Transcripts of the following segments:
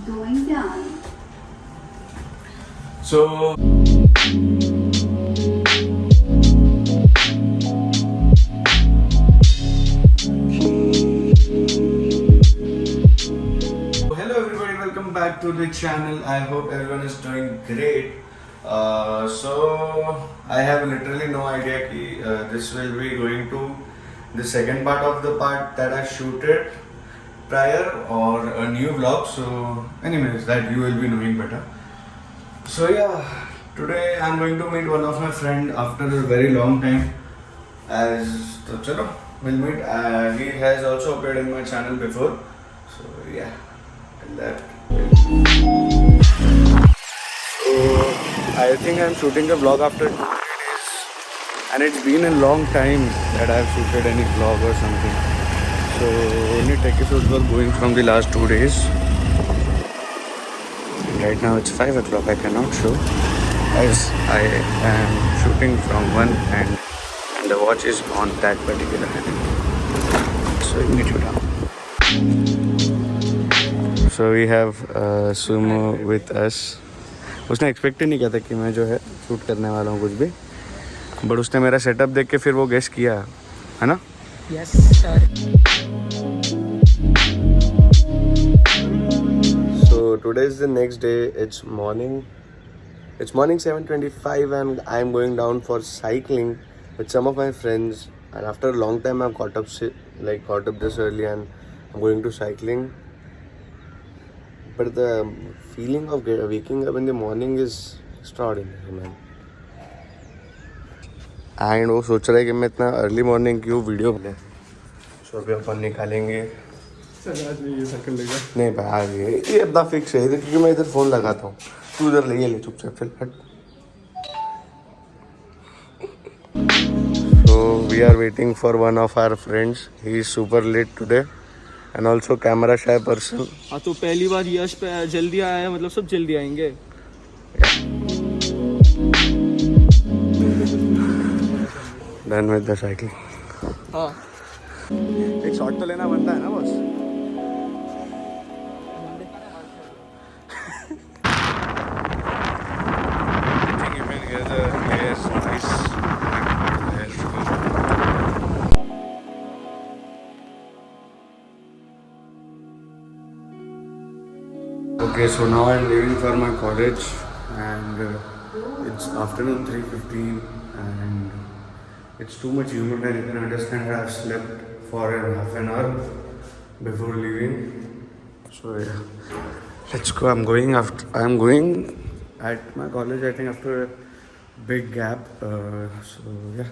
Going down. So hello everybody, welcome back to the channel. I hope everyone is doing great. So I have literally no idea कि this will be going to the second part of the part that I shooted prior or a new vlog. So anyways, that you will be knowing better. So yeah, today I'm going to meet one of my friend after a very long time. As so chalo, we'll meet. He has also appeared in my channel before. So yeah, and that. So I think I'm shooting a vlog after 2 days, and it's been a long time that I've shooted any vlog or something. So only tech episodes were going from the last 2 days. Right now it's 5 o'clock. I cannot show as I am shooting from one hand and the watch is on that particular hand. So you need to down. So we have Sumo with us. उसने expect ही नहीं किया था कि मैं जो है shoot करने वाला हूँ कुछ भी, बट उसने मेरा सेटअप देख के फिर वो गेस किया है ना. Yes, sir. So today is the next day. It's morning 7:25 and I'm going down for cycling with some of my friends. And after a long time I've caught up this early and I'm going to cycling. But the feeling of waking up in the morning is extraordinary, man. And वो सोच रहा है कि मैं इतना early morning क्यों video बने. सो अभी अपन निकालेंगे. नहीं भाई आज ये अपना फिक्स है इधर, क्योंकि मैं इधर फोन लगाता हूँ. तू उधर ले चुपचाप फिर हट. So we are waiting for one of our friends. He is super late today and also camera shy person. हाँ तो पहली बार यश पे जल्दी आया है, मतलब सब जल्दी आएंगे. Done with the cycling. हाँ एक शॉट तो लेना बनता है ना boss. Okay, so now I'm leaving for my college and it's afternoon 3:15 and it's too much humid and you can understand that I've slept for half an hour before leaving. So yeah, let's go. I'm going at my college I think after a big gap. So yeah.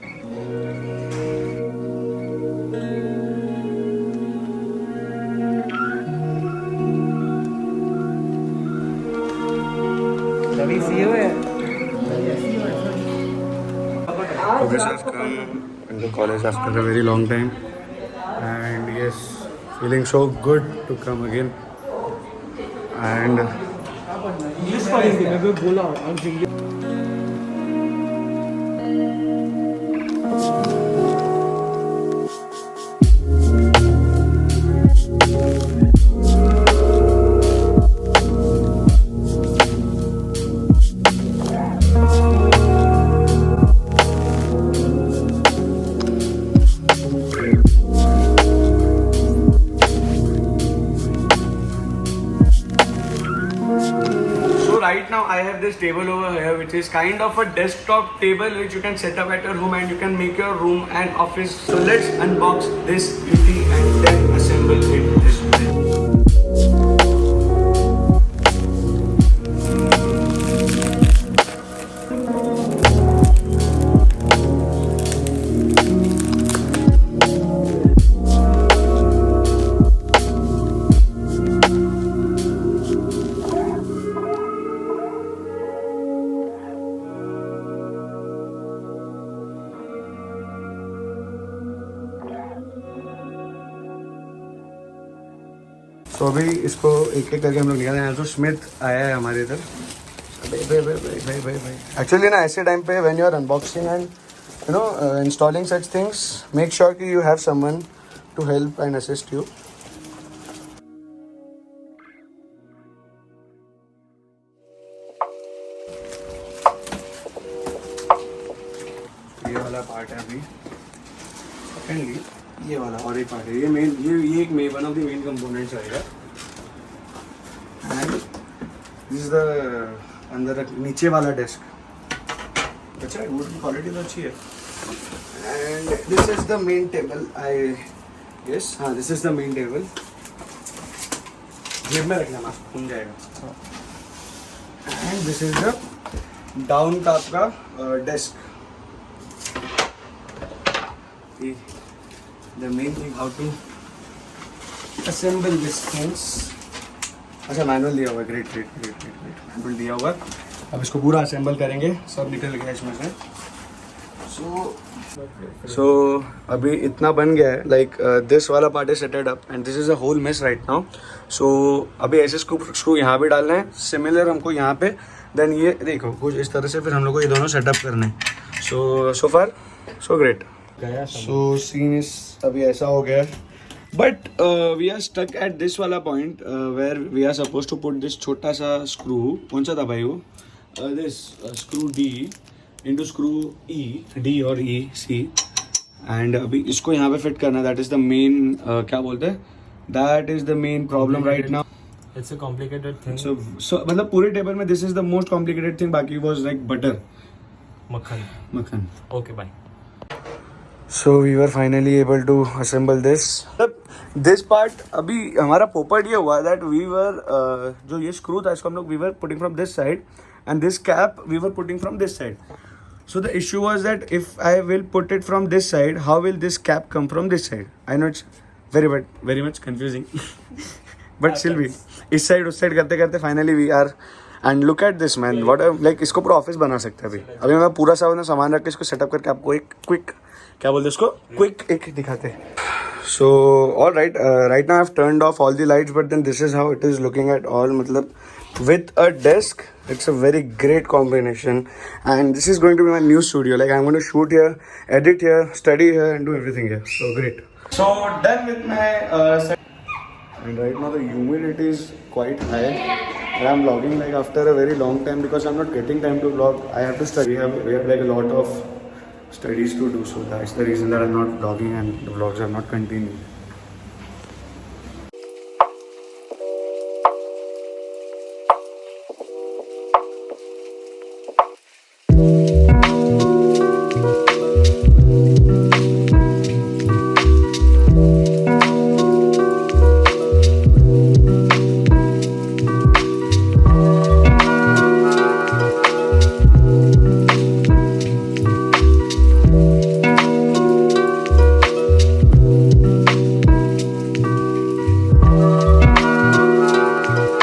Ravi सी हुए Okay, so I've come into college after a very long time and yes, feeling so good to come again. And English पढ़ेंगे, मैं भी बोला आज English. right now I have this table over here which is kind of a desktop table which you can set up at your home and you can make your room an office. So let's unbox this beauty and then assemble it this way. तो अभी इसको एक एक करके हम लोग निकालें. तो स्मिथ आया है हमारे इधर. भाई एक्चुअली ना ऐसे टाइम पे when you are unboxing and you know installing such things, make sure कि you have someone to help and assist you. Part है अभी सेकेंडली ये वाला और एक पार्ट है, ये एक one of the main components रहेगा। एंड दिस इज द अंदर नीचे वाला डेस्क अच्छा है, वुड की क्वालिटी तो अच्छी है। And this is the main table, I yes हाँ this is the main table, जेब में रखना मास्क घूम जाएगा। And this is the down top का desk. The main thing how to assemble these things। अच्छा मैनुअल दिया हुआ है, ग्रेट मैनुअल दिया हुआ है। अब इसको पूरा असेंबल करेंगे, सब निकल गया इसमें से। सो अभी इतना बन गया है, लाइक दिस वाला part is setted up and this is a whole mess right now. So अभी ऐसे स्क्रू यहाँ पे डालना है, सिमिलर हमको यहाँ पे, देन ये देखो कुछ इस तरह से फिर हम लोग को ये दोनों सेटअप करने हैं। So far so great. So scene is अभी ऐसा हो गया है, but we are stuck at this वाला point where we are suppose to put this छोटा सा स्क्रू, कौन सा था भाई वो, this screw D into screw E, D और ई सी, एंड अभी इसको यहाँ पे फिट करना है। दैट इज द मेन क्या बोलते हैं, that is the main problem right now. It's a complicated thing. So मतलब पूरे टेबल में this is the most complicated thing, बाकी वाज लाइक बटर मक्खन। Okay, bye. So we were finally able to assemble this. This part अभी हमारा पोपट ये हुआ that we were जो ये screw था इसको हम लोग we were putting from this side and this cap we were putting from this side. So the issue was that if I will put it from this side, how will this cap come from this side? I know it's very much confusing, but still भी इस side उस side करते करते finally we are and look at this man, what like इसको पूरा office बना सकते हैं अभी मैं पूरा सामान रख के इसको सेटअप करके आपको एक क्विक क्या बोलते हैं इसको क्विक एक दिखाते हैं। So all right right now I have turned off all the lights, but then this is how it is looking at all, मतलब with a desk it's a very great combination and this is going to be my new studio, like I'm going to shoot here, edit here, study here and do everything here. So great. So done with my and right now the humidity is quite high and I'm vlogging like after a very long time because I'm not getting time to vlog. I have to study, we have like a lot of studies to do, so that's the reason that I'm not vlogging and the vlogs are not continuing.